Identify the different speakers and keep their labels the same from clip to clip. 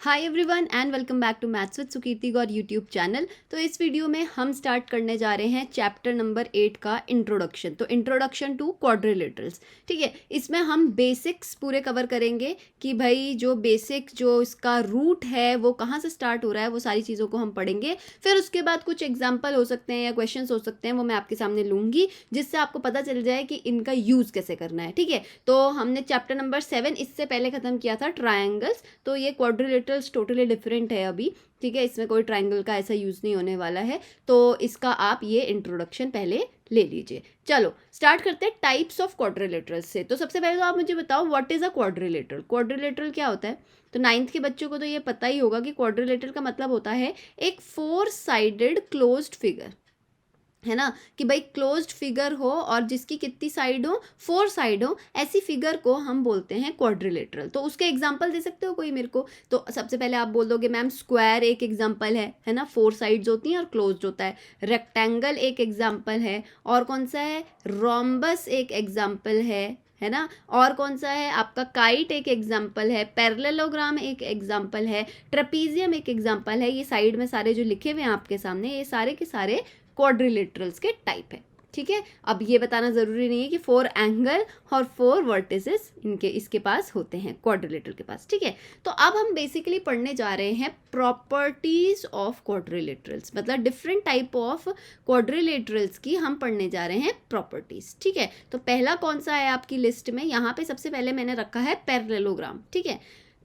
Speaker 1: Hi everyone and welcome back to maths with Sukirti Gaur YouTube channel. तो इस video में हम स्टार्ट करने जा रहे हैं चैप्टर नंबर 8 का इंट्रोडक्शन। तो इंट्रोडक्शन टू क्वाड्रिलेटरल्स, ठीक है। इसमें हम बेसिक्स पूरे कवर करेंगे कि भाई जो बेसिक जो इसका रूट है वो कहाँ से स्टार्ट हो रहा है, वो सारी चीज़ों को हम पढ़ेंगे। फिर उसके बाद कुछ एग्जाम्पल हो सकते हैं या क्वेश्चन हो सकते हैं, वो मैं आपके सामने लूँगी जिससे आपको पता चल जाए कि इनका यूज़ कैसे करना है, ठीक है। तो हमने चैप्टर नंबर 7 इससे पहले ख़त्म किया था, ट्रायंगल्स। तो ये क्वाड्रिलेटरल्स टोटली डिफरेंट है अभी, ठीक है। इसमें कोई ट्रायंगल का ऐसा यूज नहीं होने वाला है, तो इसका आप ये इंट्रोडक्शन पहले ले लीजिए। चलो स्टार्ट करते हैं टाइप्स ऑफ क्वाड्रिलेटरल्स से। तो सबसे पहले तो आप मुझे बताओ what is a quadrilateral. Quadrilateral क्या होता है? तो 9th के बच्चों को तो ये पता ही होगा कि क्वाड्रिलेटरल का मतलब होता है एक 4 साइडेड क्लोज्ड फिगर, है ना। कि भाई क्लोज्ड फिगर हो और जिसकी कितनी साइड हो, 4 साइड हो, ऐसी फिगर को हम बोलते हैं क्वाड्रिलेटरल। तो उसके एग्जांपल दे सकते हो कोई मेरे को? तो सबसे पहले आप बोल दोगे मैम स्क्वायर एक एग्जांपल है ना, 4 साइड्स होती हैं और क्लोज्ड होता है। रेक्टेंगल एक एग्जांपल है, और कौन सा है? रोम्बस एक एग्जांपल है ना। और कौन सा है आपका? काइट एक एग्जाम्पल है, पैरेललोग्राम एक एग्जाम्पल है, ट्रेपीजियम एक एग्जाम्पल है। ये साइड में सारे जो लिखे हुए हैं आपके सामने, ये सारे के सारे क्वाड्रिलेटरल्स के टाइप है, ठीक है। अब ये बताना जरूरी नहीं है कि 4 एंगल और 4 वर्टिसेस इनके इसके पास होते हैं क्वाड्रिलेटरल के पास, ठीक है। तो अब हम बेसिकली पढ़ने जा रहे हैं प्रॉपर्टीज ऑफ क्वाड्रिलेटरल्स, मतलब डिफरेंट टाइप ऑफ क्वाड्रिलेटरल्स की हम पढ़ने जा रहे हैं प्रॉपर्टीज, ठीक है। तो पहला कौन सा है आपकी लिस्ट में? यहाँ पे सबसे पहले मैंने रखा है पैरेललोग्राम, ठीक है।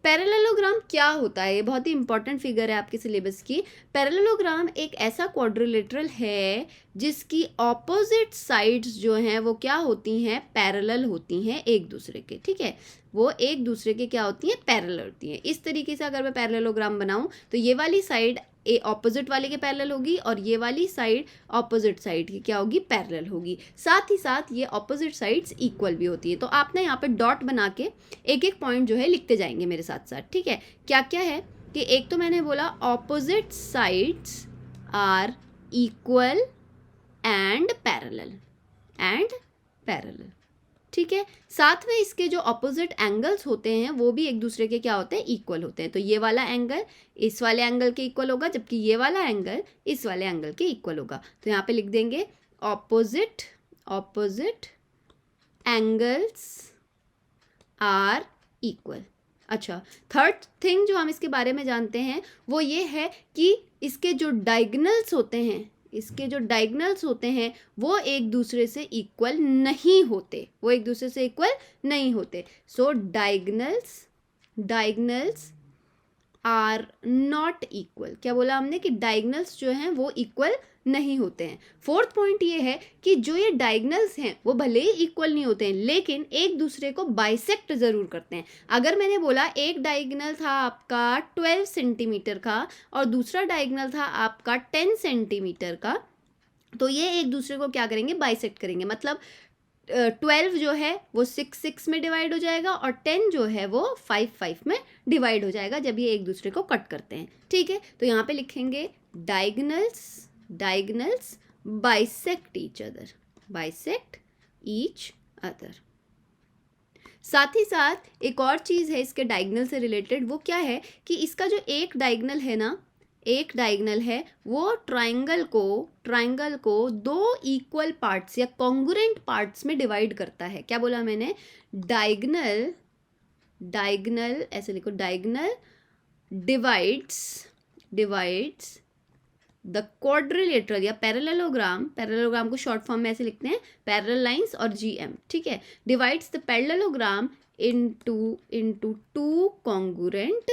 Speaker 1: पैरेललोग्राम क्या होता है? ये बहुत ही इंपॉर्टेंट फिगर है आपके सिलेबस की। पैरेललोग्राम एक ऐसा क्वाड्रिलेटरल है जिसकी ऑपोजिट साइड्स जो हैं वो क्या होती हैं? पैरेलल होती हैं एक दूसरे के, ठीक है। वो एक दूसरे के क्या होती हैं? पैरेलल होती हैं। इस तरीके से अगर मैं पैरेललोग्राम बनाऊं तो ये वाली साइड ए ऑपोजिट वाले के पैरेलल होगी और ये वाली साइड ऑपोजिट साइड की क्या होगी? पैरेलल होगी। साथ ही साथ ये ऑपोजिट साइड्स इक्वल भी होती है। तो आप ना यहाँ पे डॉट बना के एक एक पॉइंट जो है लिखते जाएंगे मेरे साथ साथ, ठीक है। क्या क्या है कि एक तो मैंने बोला opposite sides are equal and parallel, ठीक है। साथ में इसके जो ऑपोजिट एंगल्स होते हैं वो भी एक दूसरे के क्या होते हैं? इक्वल होते हैं। तो ये वाला एंगल इस वाले एंगल के इक्वल होगा, जबकि ये वाला एंगल इस वाले एंगल के इक्वल होगा। तो यहाँ पे लिख देंगे ऑपोजिट एंगल्स आर इक्वल। अच्छा, थर्ड थिंग जो हम इसके बारे में जानते हैं वो ये है कि इसके जो डायगोनल्स होते हैं वो एक दूसरे से इक्वल नहीं होते, सो डायगोनल्स आर नॉट इक्वल। क्या बोला हमने? कि डायगोनल्स जो हैं वो इक्वल नहीं होते हैं। फोर्थ पॉइंट ये है कि जो ये डायगोनल्स हैं वो भले ही इक्वल नहीं होते हैं लेकिन एक दूसरे को बाइसेक्ट जरूर करते हैं। अगर मैंने बोला एक डायगोनल था आपका 12 सेंटीमीटर का और दूसरा डायगोनल था आपका 10 सेंटीमीटर का, तो ये एक दूसरे को क्या करेंगे? बाइसेक्ट करेंगे। मतलब 12 जो है वो 6 में डिवाइड हो जाएगा और 10 जो है वो 5 में डिवाइड हो जाएगा जब ये एक दूसरे को कट करते हैं, ठीक है। तो यहाँ पे लिखेंगे डायगोनल्स बाइसेक्ट ईच अदर। साथ ही साथ एक और चीज़ है इसके डायगोनल से रिलेटेड, वो क्या है कि इसका जो एक डायगोनल है वो ट्राइंगल को 2 इक्वल पार्ट्स या कॉन्ग्रुएंट पार्ट्स में डिवाइड करता है। क्या बोला मैंने? डायगोनल ऐसे लिखो, डायगोनल डिवाइड्स द क्वाड्रिलेटरल या पैरेललोग्राम को शॉर्ट फॉर्म में ऐसे लिखते हैं, पैरेलल लाइंस और GM, ठीक है। Divides the parallelogram into 2 congruent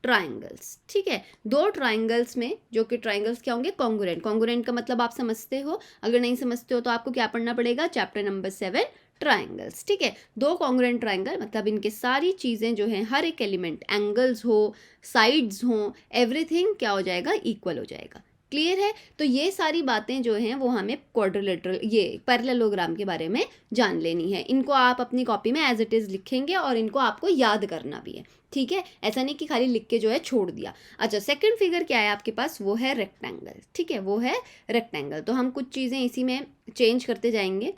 Speaker 1: triangles, ठीक है। 2 ट्राइंगल्स में, जो कि ट्राइंगल्स क्या होंगे? कॉन्ग्रुएंट का मतलब आप समझते हो। अगर नहीं समझते हो तो आपको क्या पढ़ना पड़ेगा? चैप्टर नंबर 7 ट्राइंगल्स, ठीक है। 2 कॉन्ग्रुएंट ट्राइंगल मतलब इनके सारी चीज़ें जो हैं, हर एक एलिमेंट, एंगल्स हो, साइड्स हो, एवरीथिंग क्या हो जाएगा? इक्वल हो जाएगा। क्लियर है? तो ये सारी बातें जो हैं वो हमें क्वाड्रिलेटरल ये पैरेललोग्राम के बारे में जान लेनी है। इनको आप अपनी कॉपी में एज इट इज़ लिखेंगे और इनको आपको याद करना भी है, ठीक है। ऐसा नहीं कि खाली लिख के जो है छोड़ दिया। अच्छा, सेकंड फिगर क्या है आपके पास? वो है रेक्टेंगल, ठीक है, वो है रेक्टेंगल। तो हम कुछ चीज़ें इसी में चेंज करते जाएंगे।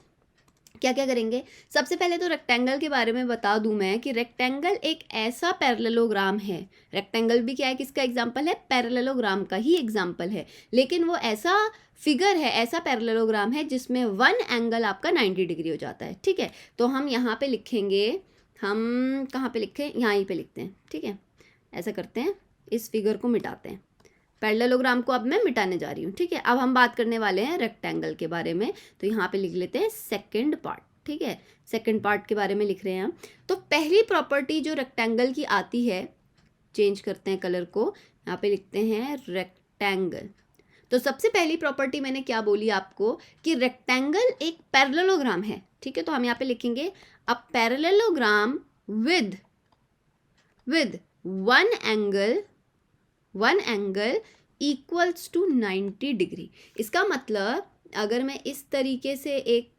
Speaker 1: क्या क्या करेंगे। सबसे पहले तो रेक्टेंगल के बारे में बता दूं मैं कि रेक्टेंगल एक ऐसा पैरेललोग्राम है। रेक्टेंगल भी क्या है, किसका एग्जाम्पल है, पैरेललोग्राम का ही एग्जाम्पल है, लेकिन वो ऐसा फिगर है, ऐसा पैरेललोग्राम है जिसमें वन एंगल आपका 90 डिग्री हो जाता है। ठीक है, तो हम यहाँ पे लिखेंगे, हम कहाँ पे लिखें, यहाँ पे लिखते हैं। ठीक है, ऐसा करते हैं, इस फिगर को मिटाते हैं, पैरेललोग्राम को अब मैं मिटाने जा रही हूँ। ठीक है, अब हम बात करने वाले हैं रेक्टेंगल के बारे में, तो यहाँ पे लिख लेते हैं सेकंड पार्ट। ठीक है, सेकंड पार्ट के बारे में लिख रहे हैं हम। तो पहली प्रॉपर्टी जो रेक्टेंगल की आती है, चेंज करते हैं कलर को, यहाँ पे लिखते हैं रेक्टेंगल। तो सबसे पहली प्रॉपर्टी मैंने क्या बोली आपको कि रेक्टेंगल एक पैरेललोग्राम है। ठीक है, तो हम यहाँ पे लिखेंगे a parallelogram with one angle equals to 90 degree. इसका मतलब अगर मैं इस तरीके से एक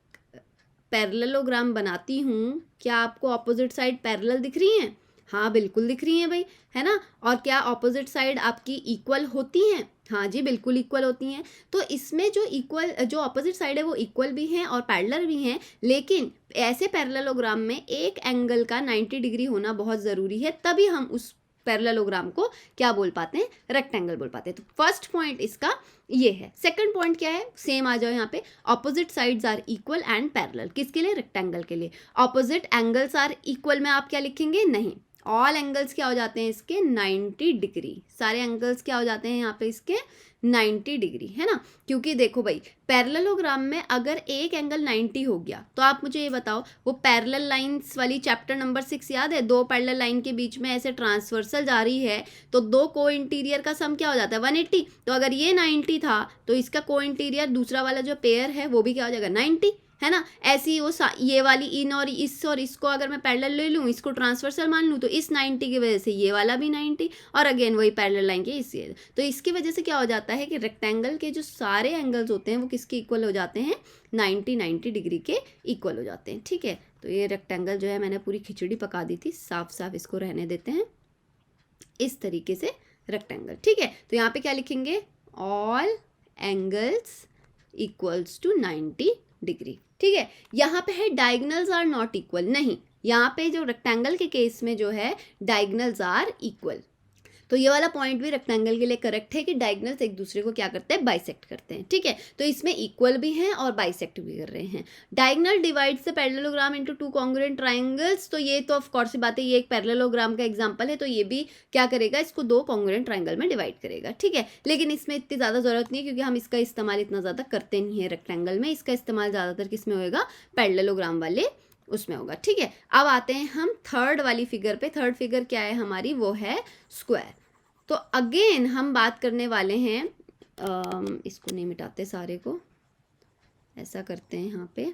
Speaker 1: पैरेललोग्राम बनाती हूँ, क्या आपको ऑपोजिट साइड पैरेलल दिख रही हैं? हाँ बिल्कुल दिख रही हैं भाई, है ना। और क्या ऑपोजिट साइड आपकी इक्वल होती हैं? हाँ जी बिल्कुल इक्वल होती हैं। तो इसमें जो ऑपोजिट साइड है वो इक्वल भी हैं और पैरेलल भी हैं, लेकिन ऐसे पैरेललोग्राम में एक एंगल का 90 डिग्री होना बहुत ज़रूरी है, तभी हम उस पैरेललोग्राम को क्या बोल पाते हैं, रेक्टेंगल बोल पाते हैं। तो फर्स्ट पॉइंट इसका ये है। सेकंड पॉइंट क्या है, सेम आ जाओ यहाँ पे, opposite sides are equal and parallel. किसके लिए, रेक्टेंगल के लिए। ऑपोजिट एंगल्स आर इक्वल में आप क्या लिखेंगे, नहीं, ऑल एंगल्स क्या हो जाते हैं इसके 90 डिग्री, सारे एंगल्स क्या हो जाते हैं यहाँ पे इसके 90 डिग्री, है ना। क्योंकि देखो भाई, पैरेललोग्राम में अगर एक एंगल 90 हो गया तो आप मुझे ये बताओ, वो पैरेलल लाइंस वाली चैप्टर नंबर 6 याद है, दो पैरेलल लाइन के बीच में ऐसे ट्रांसवर्सल जा रही है तो दो को इंटीरियर का सम क्या हो जाता है 180। तो अगर ये 90 था तो इसका को इंटीरियर दूसरा वाला जो पेयर है वो भी क्या हो जाएगा 90, है ना। ऐसी ही वो ये वाली इन और इसको अगर मैं पैरेलल ले लूँ, इसको ट्रांसवर्सल मान लूँ, तो इस 90 की वजह से ये वाला भी 90, और अगेन वही पैरेलल लाइन के इस। तो इसकी वजह से क्या हो जाता है कि रेक्टेंगल के जो सारे एंगल्स होते हैं वो किसके इक्वल हो जाते हैं, 90 डिग्री के इक्वल हो जाते हैं। ठीक है, तो ये रेक्टेंगल जो है मैंने पूरी खिचड़ी पका दी थी, साफ साफ इसको रहने देते हैं इस तरीके से रेक्टेंगल। ठीक है, तो यहाँ पे क्या लिखेंगे, all angles equals to 90 degree. ठीक है, यहाँ पे है डायगनल्स आर नॉट इक्वल, नहीं, यहाँ पे जो रेक्टेंगल के केस में जो है डायगनल्स आर इक्वल। तो ये वाला पॉइंट भी रेक्टेंगल के लिए करेक्ट है कि डायगनल्स एक दूसरे को क्या करते हैं, बाइसेक्ट करते हैं। ठीक है, तो इसमें इक्वल भी हैं और बाइसेक्ट भी कर रहे हैं। Diagonal divides the parallelogram into two congruent triangles, तो ये तो ऑफ कोर्स सी बात है, ये एक पैरेललोग्राम का एग्जांपल है, तो ये भी क्या करेगा, इसको दो कॉन्ग्रुएंट ट्राइंगल में डिवाइड करेगा। ठीक है, लेकिन इसमें इतनी ज़्यादा ज़रूरत नहीं है क्योंकि हम इसका इस्तेमाल इतना ज़्यादा करते नहीं है रेक्टेंगल में, इसका इस्तेमाल ज़्यादातर किस में होएगा, पैरेललोग्राम वाले उसमें होगा। ठीक है, अब आते हैं हम थर्ड वाली फिगर पे। थर्ड फिगर क्या है हमारी, वो है स्क्वायर। तो अगेन हम बात करने वाले हैं, इसको नहीं मिटाते, सारे को ऐसा करते हैं, यहाँ पे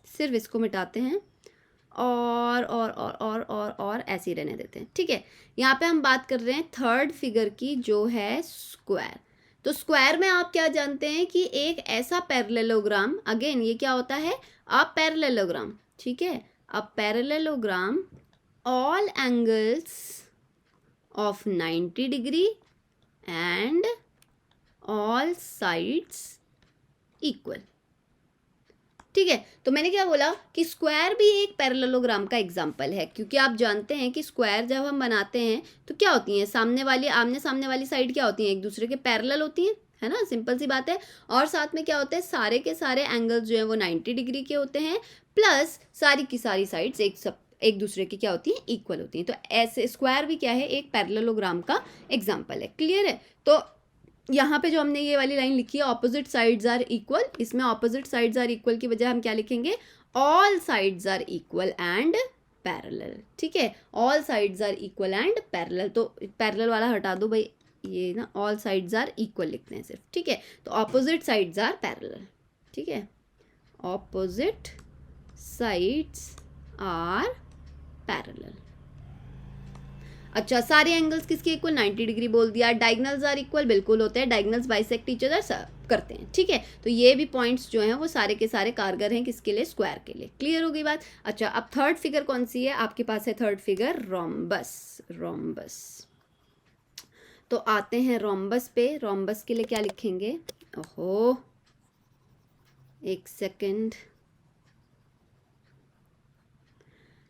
Speaker 1: सिर्फ इसको मिटाते हैं और ऐसे ही रहने देते हैं। ठीक है, यहाँ पे हम बात कर रहे हैं थर्ड फिगर की जो है स्क्वायर। तो स्क्वायर में आप क्या जानते हैं कि एक ऐसा पैरेललोग्राम, अगेन ये क्या होता है, अ पैरेललोग्राम। ठीक है, a parallelogram all angles of 90 degree and all sides equal। ठीक है, तो मैंने क्या बोला कि स्क्वायर भी एक पैरेललोग्राम का एग्जाम्पल है, क्योंकि आप जानते हैं कि स्क्वायर जब हम बनाते हैं तो क्या होती हैं, आमने सामने वाली साइड क्या होती हैं, एक दूसरे के पैरेलल होती हैं, है ना, सिंपल सी बात है। और साथ में क्या होता है, सारे के सारे एंगल्स जो है वो 90 डिग्री के होते हैं, प्लस सारी की सारी साइड्स एक दूसरे की क्या होती हैं, इक्वल होती हैं। तो ऐसे स्क्वायर भी क्या है, एक पैरेललोग्राम का एग्जाम्पल है। क्लियर है। तो यहाँ पे जो हमने ये वाली लाइन लिखी है, ऑपोजिट साइड्स आर इक्वल, इसमें ऑपोजिट साइड्स आर इक्वल की बजाय हम क्या लिखेंगे, all sides are equal and parallel. ठीक है, all sides are equal and parallel, तो पैरेलल वाला हटा दो भाई, ये ना ऑल साइड्स आर इक्वल लिखते हैं सिर्फ। ठीक है, तो ऑपोजिट साइड्स आर पैरेलल। ठीक है, ऑपोजिट साइड्स आर पैरेलल। अच्छा, सारे एंगल्स किसके इक्वल, 90 डिग्री बोल दिया। डायगनल्स आर इक्वल, बिल्कुल होते हैं, डायगनल्स बाइसेक्ट ईच अदर करते हैं। ठीक है, तो ये भी पॉइंट्स जो हैं वो सारे के सारे कारगर हैं किसके लिए, स्क्वायर के लिए। क्लियर हो गई बात। अच्छा, अब थर्ड फिगर कौन सी है आपके पास, है थर्ड फिगर रोम्बस। तो आते हैं रोम्बस पे। रोम्बस के लिए क्या लिखेंगे, ओहो एक सेकेंड,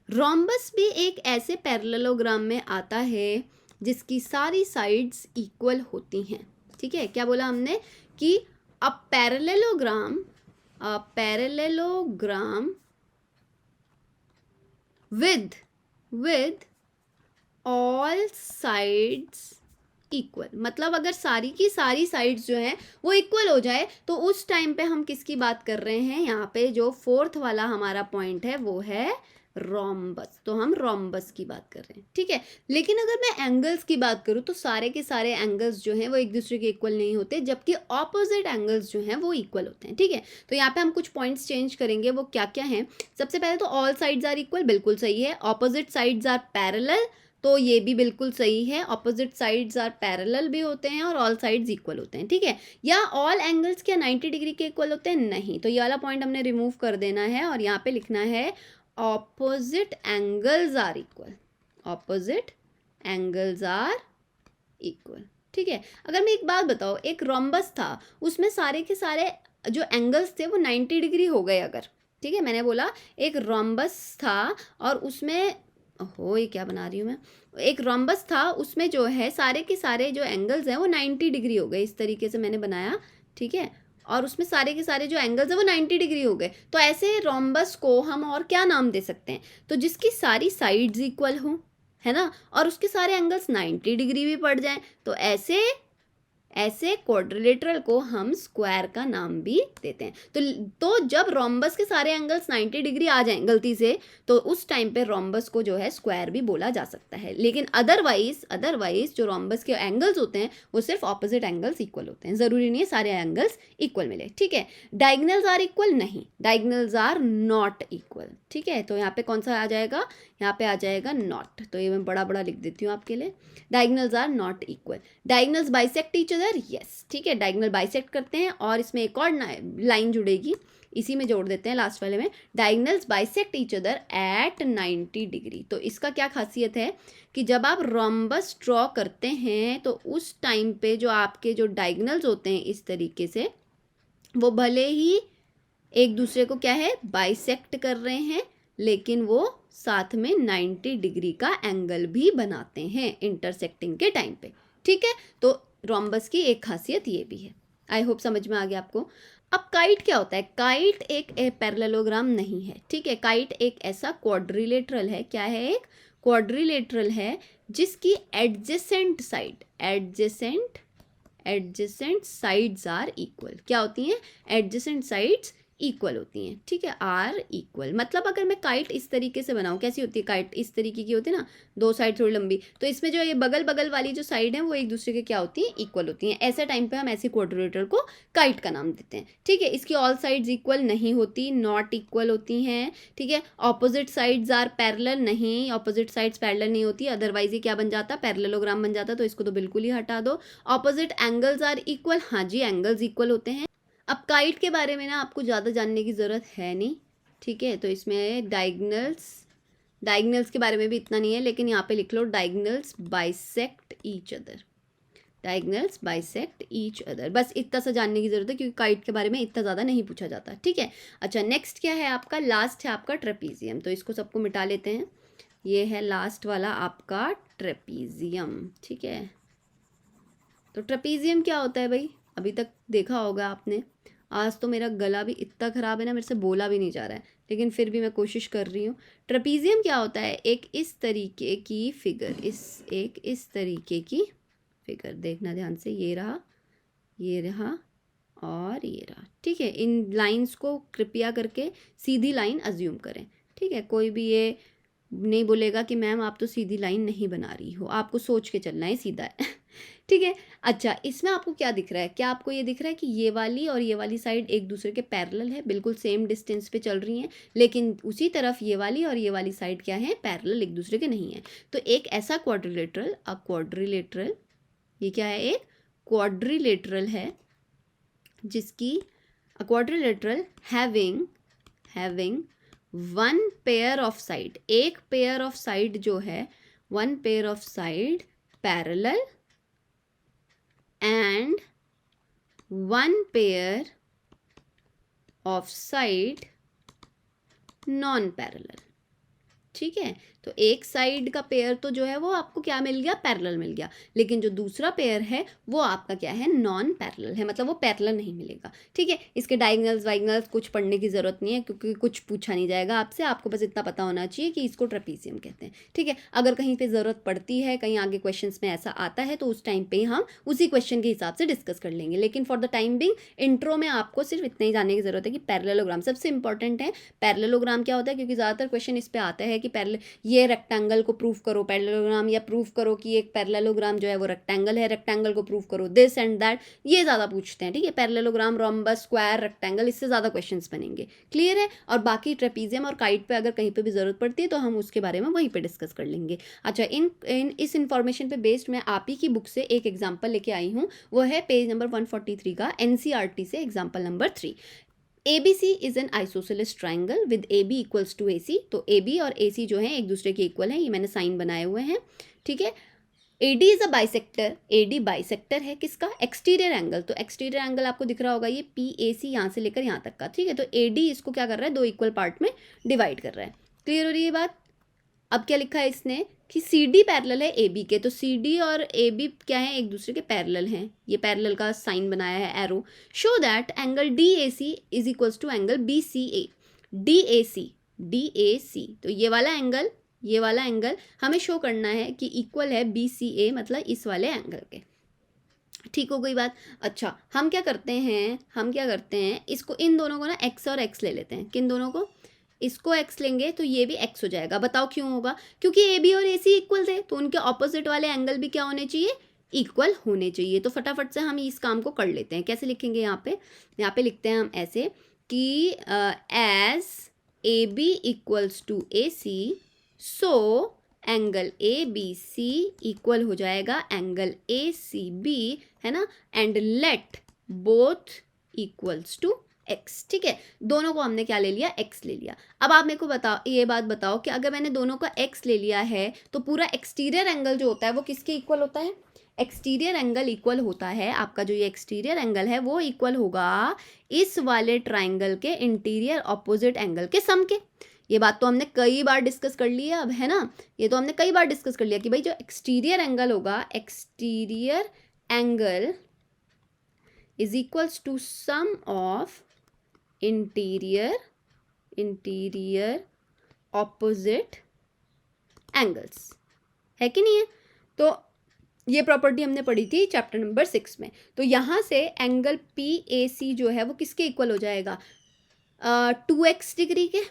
Speaker 1: रोम्बस भी एक ऐसे पैरेललोग्राम में आता है जिसकी सारी साइड्स इक्वल होती हैं। ठीक है, क्या बोला हमने कि अ parallelogram with all sides equal, मतलब अगर सारी की सारी साइड्स जो हैं वो इक्वल हो जाए तो उस टाइम पे हम किसकी बात कर रहे हैं, यहाँ पे जो फोर्थ वाला हमारा पॉइंट है वो है रोम्बस। तो हम रोम्बस की बात कर रहे हैं। ठीक है, लेकिन अगर मैं एंगल्स की बात करूँ तो सारे के सारे एंगल्स जो हैं वो एक दूसरे के इक्वल नहीं होते, जबकि ऑपोजिट एंगल्स जो हैं वो इक्वल होते हैं। ठीक है, तो यहाँ पे हम कुछ पॉइंट्स चेंज करेंगे, वो क्या क्या हैं। सबसे पहले तो ऑल साइड्स आर इक्वल, बिल्कुल सही है। ऑपोजिट साइड्स आर पैरेलल, तो ये भी बिल्कुल सही है। ऑपोजिट साइड्स आर पैरेलल भी होते हैं और ऑल साइड्स इक्वल होते हैं। ठीक है, या ऑल एंगल्स क्या 90 डिग्री के इक्वल होते हैं? नहीं, तो ये वाला पॉइंट हमने रिमूव कर देना है और यहाँ पे लिखना है opposite angles are equal. Opposite angles are equal. ठीक है, अगर मैं एक बात बताऊँ, एक रोम्बस था, उसमें सारे के सारे जो एंगल्स थे वो 90 डिग्री हो गए अगर। ठीक है, मैंने बोला एक रोम्बस था और उसमें, ओहो ये क्या बना रही हूँ मैं, एक रोम्बस था, उसमें जो है सारे के सारे जो एंगल्स हैं वो 90 डिग्री हो गए, इस तरीके से मैंने बनाया। ठीक है, और उसमें सारे के सारे जो एंगल्स हैं वो 90 डिग्री हो गए। तो ऐसे रोम्बस को हम और क्या नाम दे सकते हैं? तो जिसकी सारी साइड्स इक्वल हों, है ना, और उसके सारे एंगल्स 90 डिग्री भी पड़ जाएं, तो ऐसे क्वाड्रिलेटरल को हम स्क्वायर का नाम भी देते हैं। तो जब रोम्बस के सारे एंगल्स 90 डिग्री आ जाएं गलती से, तो उस टाइम पे रोम्बस को जो है स्क्वायर भी बोला जा सकता है। लेकिन अदरवाइज जो रोम्बस के एंगल्स होते हैं वो सिर्फ ऑपोजिट एंगल्स इक्वल होते हैं, ज़रूरी नहीं है सारे एंगल्स इक्वल मिले। ठीक है, डायगनल्स आर इक्वल नहीं, डायगनल्स आर नॉट इक्वल। ठीक है, तो यहाँ पे कौन सा आ जाएगा? यहाँ पे आ जाएगा नॉट। तो ये मैं बड़ा बड़ा लिख देती हूँ आपके लिए, diagonals are not equal. Diagonals bisect each other, yes. ठीक है, डायगनल बाइसेक्ट करते हैं और इसमें एक और लाइन जुड़ेगी, इसी में जोड़ देते हैं लास्ट वाले में। Diagonals bisect each other at 90 degree. तो इसका क्या खासियत है कि जब आप रोम्बस ड्रॉ करते हैं तो उस टाइम पे जो आपके जो डायगनल्स होते हैं इस तरीके से, वो भले ही एक दूसरे को क्या है बाइसेक्ट कर रहे हैं, लेकिन वो साथ में 90 डिग्री का एंगल भी बनाते हैं इंटरसेक्टिंग के टाइम पे। ठीक है, तो रोम्बस की एक खासियत ये भी है। आई होप समझ में आ गया आपको। अब काइट क्या होता है? काइट एक पैरेललोग्राम नहीं है। ठीक है, काइट एक ऐसा क्वाड्रिलेटरल है। क्या है? एक क्वाड्रिलेटरल है जिसकी एडजेसेंट साइड्स आर इक्वल। क्या होती हैं? एडजेसेंट साइड्स इक्वल होती हैं। ठीक है, आर इक्वल, मतलब अगर मैं काइट इस तरीके से बनाऊं, कैसी होती है काइट? इस तरीके की होती है ना, दो साइड थोड़ी लंबी, तो इसमें जो ये बगल बगल वाली जो साइड है वो एक दूसरे के क्या होती हैं? इक्वल होती हैं। ऐसे टाइम पे हम ऐसे क्वाड्रिलेटरल को काइट का नाम देते हैं। ठीक है, इसकी ऑल साइड्स इक्वल नहीं होती, नॉट इक्वल होती हैं। ठीक है, ऑपोजिट साइड्स आर पैरेलल, नहीं, ऑपोजिट साइड्स पैरेलल नहीं होती, अदरवाइज ये क्या बन जाता? पैरेललोग्राम बन जाता। तो इसको तो बिल्कुल ही हटा दो। ऑपोजिट एंगल्स आर इक्वल, हाँ जी एंगल्स इक्वल होते हैं। अब काइट के बारे में ना आपको ज़्यादा जानने की ज़रूरत है नहीं। ठीक है, तो इसमें डायगनल्स के बारे में भी इतना नहीं है, लेकिन यहाँ पे लिख लो diagonals bisect each other. Diagonals bisect each other, बस इतना सा जानने की ज़रूरत है, क्योंकि काइट के बारे में इतना ज़्यादा नहीं पूछा जाता। ठीक है, अच्छा नेक्स्ट क्या है आपका? लास्ट है आपका ट्रेपीजियम। तो इसको सबको मिटा लेते हैं। ये है लास्ट वाला आपका ट्रेपीजियम। ठीक है, तो ट्रेपीजियम क्या होता है भाई? अभी तक देखा होगा आपने। आज तो मेरा गला भी इतना ख़राब है ना, मेरे से बोला भी नहीं जा रहा है, लेकिन फिर भी मैं कोशिश कर रही हूँ। ट्रेपीजियम क्या होता है? एक इस तरीके की फिगर, इस तरीके की फिगर, देखना ध्यान से, ये रहा और ये रहा। ठीक है, इन लाइंस को कृपया करके सीधी लाइन अज्यूम करें। ठीक है, कोई भी ये नहीं बोलेगा कि मैम आप तो सीधी लाइन नहीं बना रही हो, आपको सोच के चलना है, सीधा है। ठीक है, अच्छा इसमें आपको क्या दिख रहा है? क्या आपको ये दिख रहा है कि ये वाली और ये वाली साइड एक दूसरे के पैरेलल है, बिल्कुल सेम डिस्टेंस पे चल रही हैं, लेकिन उसी तरफ ये वाली और ये वाली साइड क्या है? पैरेलल, एक दूसरे के नहीं है। तो एक ऐसा क्वाड्रिलेटरल, ये क्या है? एक क्वाड्रिलेटरल है जिसकी quadrilateral having one pair of side, एक पेयर ऑफ साइड जो है, one pair of side parallel and one pair of side non parallel. ठीक है, तो एक साइड का पेयर तो जो है वो आपको क्या मिल गया, पैरेलल मिल गया, लेकिन जो दूसरा पेयर है वो आपका क्या है, नॉन पैरेलल है, मतलब वो पैरेलल नहीं मिलेगा। ठीक है, इसके डायगोनल्स वाइगोनल्स कुछ पढ़ने की ज़रूरत नहीं है, क्योंकि कुछ पूछा नहीं जाएगा आपसे, आपको बस इतना पता होना चाहिए कि इसको ट्रेपीजियम कहते हैं। ठीक है, अगर कहीं पे ज़रूरत पड़ती है, कहीं आगे क्वेश्चंस में ऐसा आता है, तो उस टाइम पे हम उसी क्वेश्चन के हिसाब से डिस्कस कर लेंगे, लेकिन for the time being intro में आपको सिर्फ इतना ही जानने की ज़रूरत है कि पैरेललोग्राम सबसे इंपॉर्टेंट है। पैरेललोग्राम क्या होता है, क्योंकि ज़्यादातर क्वेश्चन इस पर आता है कि ये रेक्टेंगल को प्रूव करो पैरेललोग्राम, या प्रूव करो कि एक पैरेललोग्राम जो है वो रेक्टेंगल है, रेक्टेंगल को प्रूव करो दिस एंड दैट, ये ज़्यादा पूछते हैं। ठीक है, पैरेललोग्राम, रोम्बस, स्क्वायर, रेक्टेंगल, इससे ज़्यादा क्वेश्चंस बनेंगे। क्लियर है, और बाकी ट्रेपीजियम और काइट पे अगर कहीं पे भी ज़रूरत पड़ती है तो हम उसके बारे में वहीं पे डिस्कस कर लेंगे। अच्छा, इस इन्फॉर्मेशन पे बेस्ड मैं आप ही की बुक से एक एग्जाम्पल लेके आई हूँ, वो है पेज नंबर 143 का NCERT से example number 3। ABC is an isosceles triangle with AB equals to AC। तो AB और AC जो है एक दूसरे के इक्वल हैं, ये मैंने साइन बनाए हुए हैं। ठीक है, AD is a bisector, AD bisector है किसका, एक्सटीरियर एंगल। तो एक्सटीरियर एंगल आपको दिख रहा होगा ये PAC, यहाँ से लेकर यहाँ तक का। ठीक है, तो AD इसको क्या कर रहा है, दो इक्वल पार्ट में डिवाइड कर रहा है। क्लियर हो रही है बात। अब क्या लिखा है इसने कि CD पैरेलल है AB के, तो CD और AB क्या है, एक दूसरे के पैरेलल हैं, ये पैरेलल का साइन बनाया है arrow. Show that angle DAC is equals to angle BCA। DAC तो ये वाला एंगल हमें शो करना है कि इक्वल है BCA, मतलब इस वाले एंगल के। ठीक हो गई बात। अच्छा, हम क्या करते हैं इसको, इन दोनों को ना x और x ले लेते हैं। किन दोनों को, इसको x लेंगे तो ये भी x हो जाएगा। बताओ क्यों होगा, क्योंकि AB और AC इक्वल थे, तो उनके ऑपोजिट वाले एंगल भी क्या होने चाहिए, इक्वल होने चाहिए। तो फटाफट से हम इस काम को कर लेते हैं। कैसे लिखेंगे, यहाँ पे लिखते हैं हम ऐसे कि as AB equals to AC, so angle ABC equal हो जाएगा एंगल ACB, है ना, and let both equals to x। ठीक है, दोनों को हमने क्या ले लिया, x ले लिया। अब आप मेरे को बताओ, ये बात बताओ कि अगर मैंने दोनों का x ले लिया है तो पूरा एक्सटीरियर एंगल जो होता है वो किसके इक्वल होता है, एक्सटीरियर एंगल इक्वल होता है, आपका जो ये एक्सटीरियर एंगल है वो इक्वल होगा इस वाले ट्राइंगल के इंटीरियर ऑपोजिट एंगल के सम के। ये बात तो हमने कई बार डिस्कस कर ली है अब, है ना, ये तो हमने कई बार डिस्कस कर लिया कि भाई जो एक्सटीरियर एंगल होगा, exterior angle is equals to sum of interior opposite angles, है कि नहीं है। तो ये प्रॉपर्टी हमने पढ़ी थी चैप्टर नंबर 6 में। तो यहाँ से एंगल PAC जो है वो किसके इक्वल हो जाएगा, 2x डिग्री के,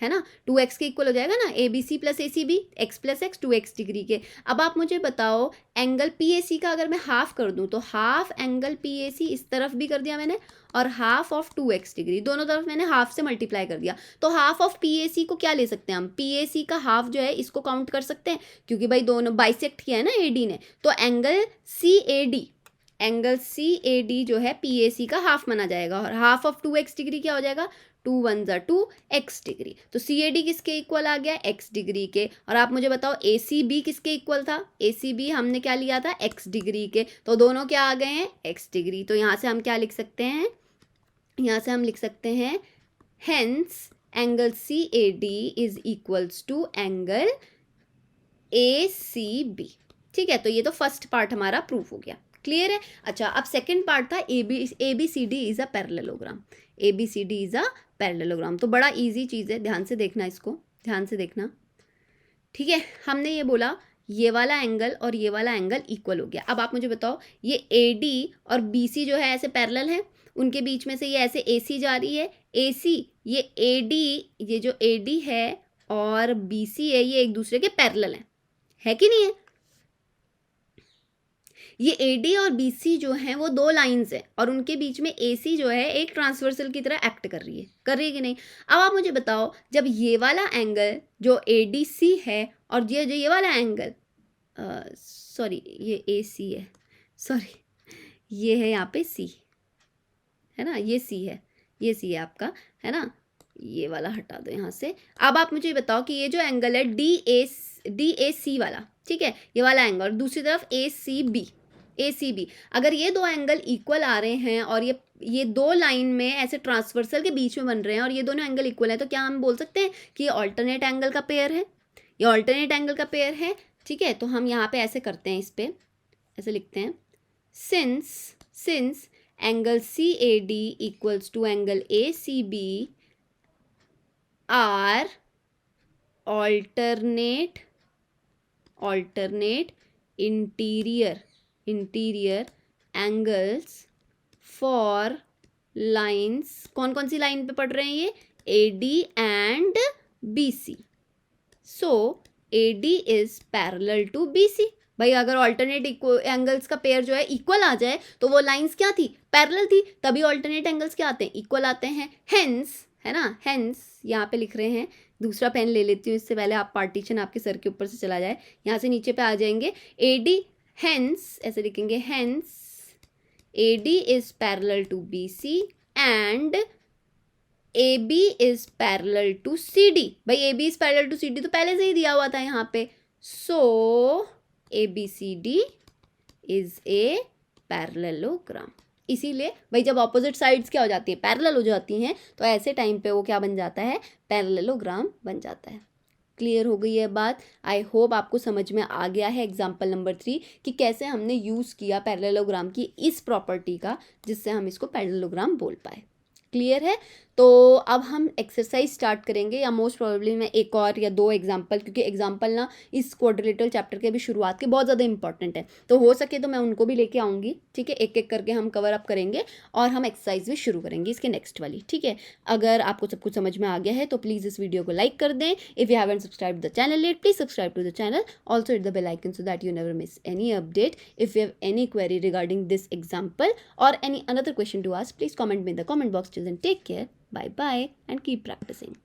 Speaker 1: है ना, 2x के इक्वल हो जाएगा ना, ABC plus ACB, x plus x, 2x degree के। अब आप मुझे बताओ एंगल PAC का अगर मैं हाफ कर दूं, तो हाफ एंगल PAC इस तरफ भी कर दिया मैंने, और हाफ ऑफ 2x डिग्री, दोनों तरफ मैंने हाफ से मल्टीप्लाई कर दिया। तो हाफ ऑफ PAC को क्या ले सकते हैं हम, PAC का हाफ जो है इसको काउंट कर सकते हैं, क्योंकि भाई दोनों बाइसेक्ट किया है ना AD ने। तो एंगल CAD जो है PAC का हाफ माना जाएगा, और हाफ ऑफ 2x डिग्री क्या हो जाएगा, 2 1 2 x डिग्री। तो CAD किसके इक्वल आ गया, x डिग्री के। और आप मुझे बताओ ACB किसके इक्वल था, ACB हमने क्या लिया था, x डिग्री के। तो दोनों क्या आ गए हैं, x डिग्री। तो यहाँ से हम क्या लिख सकते हैं, यहाँ से हम लिख सकते हैं hence angle CAD is equals to angle ACB। ठीक है, तो ये तो फर्स्ट पार्ट हमारा प्रूफ हो गया। क्लियर है। अच्छा, अब सेकंड पार्ट था ABCD is a parallelogram. ABCD is a parallelogram, तो बड़ा इजी चीज़ है, ध्यान से देखना, इसको ध्यान से देखना। ठीक है, हमने ये बोला ये वाला एंगल और ये वाला एंगल इक्वल हो गया। अब आप मुझे बताओ ये AD और BC जो है ऐसे पैरेलल है, उनके बीच में से ये ऐसे AC जा रही है, AC ये AD, ये जो AD है और BC है, ये एक दूसरे के पैरेलल है कि नहीं है। ये AD और BC जो हैं वो दो लाइंस है, और उनके बीच में AC जो है एक ट्रांसवर्सल की तरह एक्ट कर रही है कि नहीं। अब आप मुझे बताओ, जब ये वाला एंगल जो ADC है और ये वाला एंगल सॉरी ये AC है, सॉरी ये है यहाँ पे C, है ना, ये C है आपका, है ना, ये वाला हटा दो यहाँ से। अब आप मुझे बताओ कि ये जो एंगल है DAC वाला, ठीक है, ये वाला एंगल, दूसरी तरफ ACB, अगर ये दो एंगल इक्वल आ रहे हैं और ये दो लाइन में ऐसे ट्रांसवर्सल के बीच में बन रहे हैं और ये दोनों एंगल इक्वल है, तो क्या हम बोल सकते हैं कि ये ऑल्टरनेट एंगल का पेयर है। ये ऑल्टरनेट एंगल का पेयर है, ठीक है। तो हम यहाँ पे ऐसे करते हैं, इस पे ऐसे लिखते हैं, since angle CAD equals to angle ACB are alternate interior angles for lines, कौन कौन सी लाइन पे पढ़ रहे हैं ये, AD and BC। So AD is parallel to BC। भाई अगर ऑल्टरनेट एंगल्स का पेयर जो है इक्वल आ जाए तो वो लाइंस क्या थी, पैरेलल थी, तभी ऑल्टरनेट एंगल्स क्या आते हैं, इक्वल आते हैं। हेंस, है ना, हेंस यहाँ पे लिख रहे हैं, दूसरा पेन ले लेती हूँ इससे पहले आप पार्टीशन आपके सर के ऊपर से चला जाए, यहाँ से नीचे पे आ जाएंगे। AD, हेंस ऐसे लिखेंगे, hence AD is parallel to BC and AB is parallel to CD। भाई AB is parallel to CD तो पहले से ही दिया हुआ था यहाँ पे। सो ABCD इज ए पैरेललोग्राम। इसीलिए भाई जब ऑपोजिट साइड्स क्या हो जाती है, पैरेलल हो जाती हैं, तो ऐसे टाइम पे वो क्या बन जाता है, पैरेललोग्राम बन जाता है। क्लियर हो गई है बात। आई होप आपको समझ में आ गया है एग्जाम्पल नंबर 3 कि कैसे हमने यूज़ किया पैरेललोग्राम की इस प्रॉपर्टी का, जिससे हम इसको पैरेललोग्राम बोल पाए। क्लियर है। तो अब हम एक्सरसाइज स्टार्ट करेंगे, या मोस्ट प्रोबेबली मैं एक और या दो एग्जाम्पल, क्योंकि एग्जाम्पल ना इस क्वाड्रिलेटरल चैप्टर के भी शुरुआत के बहुत ज़्यादा इंपॉर्टेंट है, तो हो सके तो मैं उनको भी लेके आऊँगी, ठीक है। एक एक करके हम कवर अप करेंगे और हम एक्सरसाइज भी शुरू करेंगे इसके नेक्स्ट वाली, ठीक है। अगर आपको सब कुछ समझ में आ गया है तो प्लीज़ इस वीडियो को लाइक कर दें। If you haven't subscribe the channel yet, please subscribe to the channel, also hit the bell icon so that you never miss any update. If you have any query regarding this example or any another question to ask, please comment me in the comment box. Till then, take care, bye bye, and keep practicing.